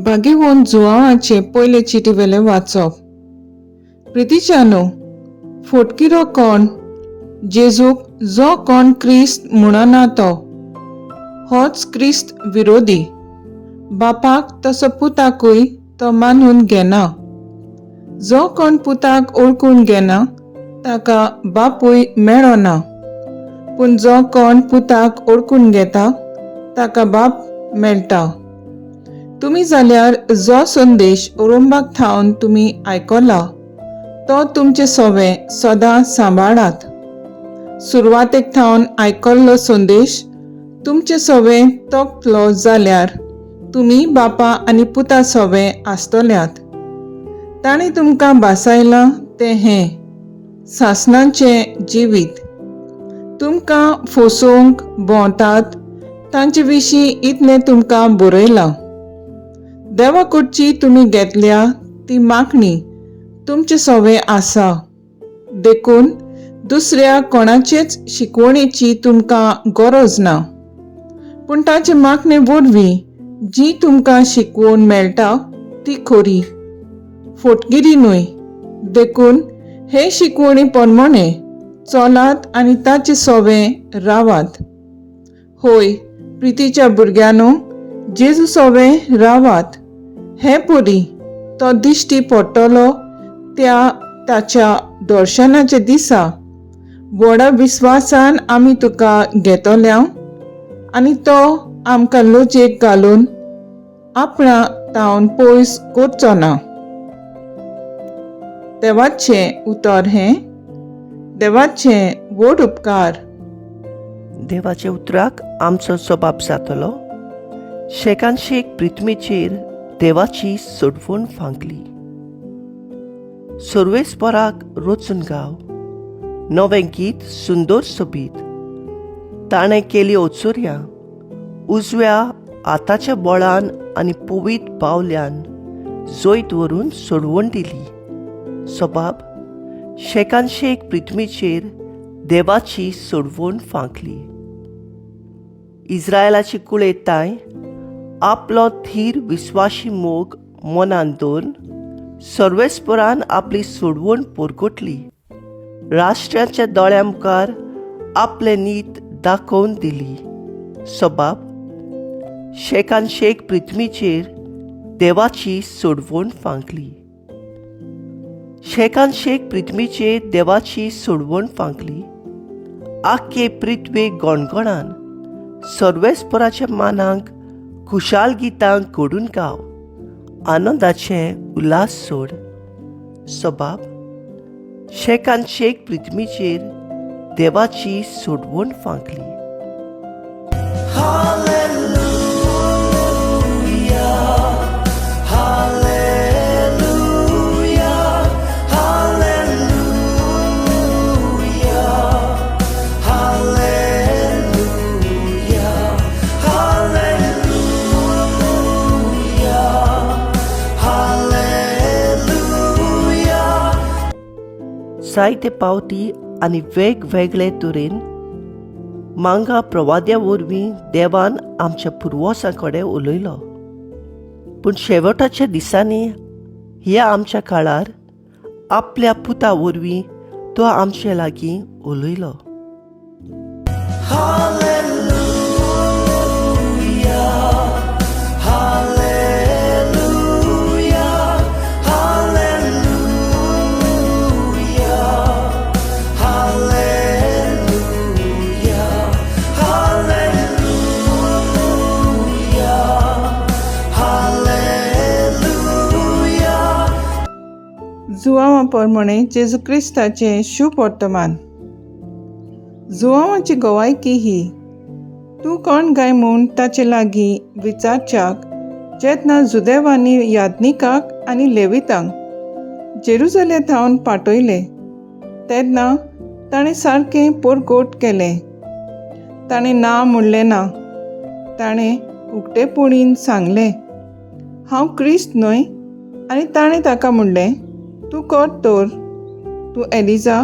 बागेवून जुआवाचे पयले चिटी वेले वाचप. प्रितीच्यानो, फोटकिरो कोण? जेजूक जो कोण क्रिस्त म्हणना तो होच क्रिस्त विरोधी. बापाक तसो पुताकूय तो मानून घेना. जो कोण पुताक ओळखून घेना ताका बापूय मेळना. पूण जो कोण पुताक ओळखून घेता ताका बाप मेळटा. तुमी जाल्यार जो संदेश उरोवपाक थावन तुमी आयकला तो तुमचे सवे सदां सांबाळात. सुरवातेक थावन आयकल्लो संदेश तुमचे सवे तोखलो जाल्यार तुमी बापा आनी पुता सवे आसतल्यात. ताणें तुमकां भासायलां तें हें सासणाचें जिवीत. तुमकां फोसोवंक भोंवतात तांचे विशीं इतलें तुमकां बरयलां. देवा कडची तुमी घेतल्या ती मागणी तुमचे सवे आसा. देखून दुसऱ्या कोणाचेच शिकवणेची तुमकां गरज ना. पूण ताचे मागणे वरवीं जी तुमकां शिकवण मेळटा ती खरी, फोटगिरी न्हय. देखून हे शिकवणी प्रमाणे चलात आनी ताचे सवे रावात. होय प्रितीच्या भुरग्यांनो, जेजू सवे रावात. हे परी तो दिश्टी पडटलो ताच्या दर्शनाच्या दिसा व्हडा विस्वासान आमी तुका घेतल्या आनी तो आमकां लजेक घालून आपणा तावन पयस करचो ना. देवाचें उतर हें. देवाचें व्हड उपकार. देवाच्या उतराक आमचो जबाब जातलो. शेकानशेक प्रिथ्वीचेर देवाची सोडवण फांकली. सर्वेस्पराक रोचून गाव. नवें गीत सुंदर सोबीत. ताणें केली ओचुऱ्या उजव्या हाताच्या बळान आनी पवीत बावल्यान जैत व्हरून सोडवण दिली. सोबाब शेकानशेक प्रिथ्वीचेर देवाची सोडवण फांकली. इस्रायलाची कुळेताय आपलो थीर विस्वाशी मोग मनान दवरून सर्वेस्परान आपली सोडवण परगटली. राष्ट्राच्या दोळ्यां मुखार आपले नीत दाखोवन दिली. सोबाब शेकानशेक प्रिथ्वीचेर देवाची सोडवण फांकली. शेकानशेक प्रिथ्वीचेर देवाची सोडवण फांकली. आख्खे पृथ्वी गणगणान सर्वेस्पराच्या मानांक खुशाल गितांक घडून गाव. आनंदाचें उल्हास सोड. सोबाब शेकानशेक प्रिथ्वीचेर देवाची सोडवण फांकली. जायते पावटी आनी वेगवेगळे तरेन मांगा प्रवाद्या वरवीं देवान आमच्या पुर्वसां कडेन उलयलो. पूण शेवटाच्या दिसांनी ह्या आमच्या काळार आपल्या पुता वरवीं तो आमचे लागीं उलयलो. जुआवां प्रमाणे जेजू क्रिस्ताचें शुभ वर्तमान. जुआवांची गवायकी ही. तूं कोण गाय म्हूण ताचे लागीं विचारच्याक जेन्ना जुदेवांनी यादनिकाक आनी लेवितांक जेरुसलेम थावन पाठयले तेन्ना ताणें सारकें परगोट केलें. ताणें ना म्हणलें ना. ताणें उक्तेपणीन सांगलें, हांव क्रिस्त न्हय. आनी ताणें ताका म्हणलें, तूं कर तर. तूं एलिजा?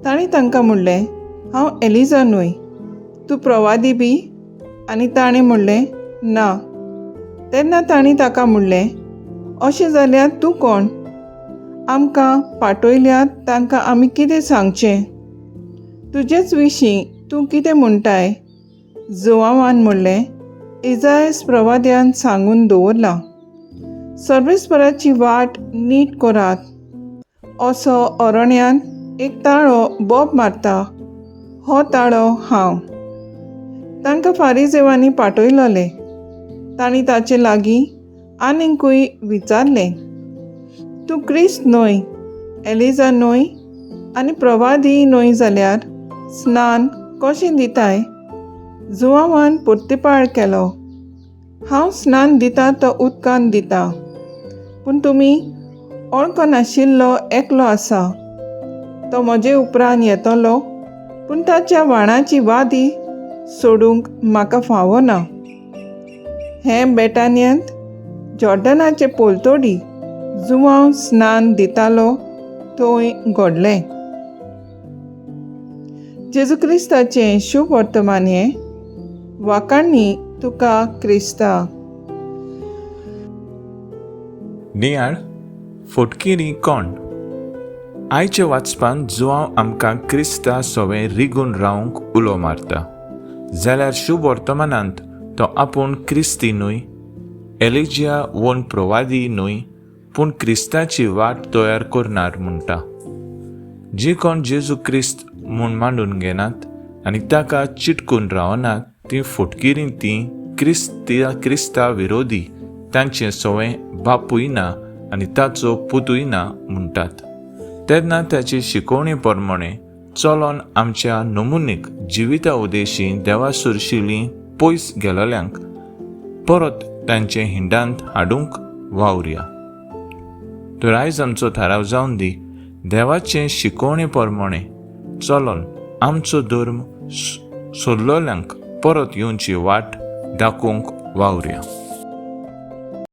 ताणें तांकां म्हणलें, हांव एलिजा न्हय. तूं प्रवादी बी? आनी ताणें म्हणलें, ना. तेन्ना तांणी ताका म्हणलें, अशें जाल्यार तूं कोण? आमकां पाटयल्यात तांकां आमी कितें सांगचें? तुजेच विशीं तूं कितें म्हणटाय? जोआवान म्हणलें, इसायास प्रवाद्यान सांगून दवरलां, सर्वेस्पराची वाट नीट करात. असो अरण्यांत एक ताळो बोब मारता, हो ताळो हांव. तांकां फारिसेवांनी पाटयलोले. तांणी ताचे लागीं आनीकूय विचारलें, तूं क्रिस्त न्हय, एलिजा न्हय आनी प्रवादी न्हय जाल्यार स्नान कशें दिताय? जोआवान परतीपाळ केलो, हांव स्नान दितां तो उदकान दितां, पूण तुमी वळखो नाशिल्लो एकलो आसा. तो म्हजे उपरांत येतलो, पूण ताच्या वाणाची वादी सोडूंक म्हाका फावना. हें बेटानियांत जॉर्डनाचे पोलतोडी जुवांव स्नान दितालो थंय घडलें. जेजू क्रिस्ताचें शुभ वर्तमान हें. वाखाणणी तुका क्रिस्ता. नियाळ फोटकिरी कोण? आयच्या वाचपान जुवांव आमकां क्रिस्ता सवें रिगून रावंक उलो मारता. जाल्यार शुभ वर्तमानांत तो आपूण क्रिस्ती न्हय, एलिजिया वोन प्रवादी न्हय, पूण क्रिस्ताची वाट तयार करणार म्हणटा. जी कोण जेजू क्रिस्त म्हूण मांडून घेनात आनी ताका चिटकून रावनात ती फोटकिरी ती क्रिस्ता विरोधी, तांचें सवें बापूय ना आनी ताचो पुतूय ना म्हणटात. तेन्ना ताची शिकवणी प्रमाणे चलोन आमच्या नमुनीक जिविता उदेशी देवा सुरशिल्लीं पयस गेलोल्यांक परत तांचे हिंडांत हाडूंक वावुरया. तर आयज आमचो थाराव जावन दी, देवाचे शिकवणे प्रमाणे चलोन आमचो धर्म सोडलोल्यांक परत येवची वाट दाखोवंक वावुरया.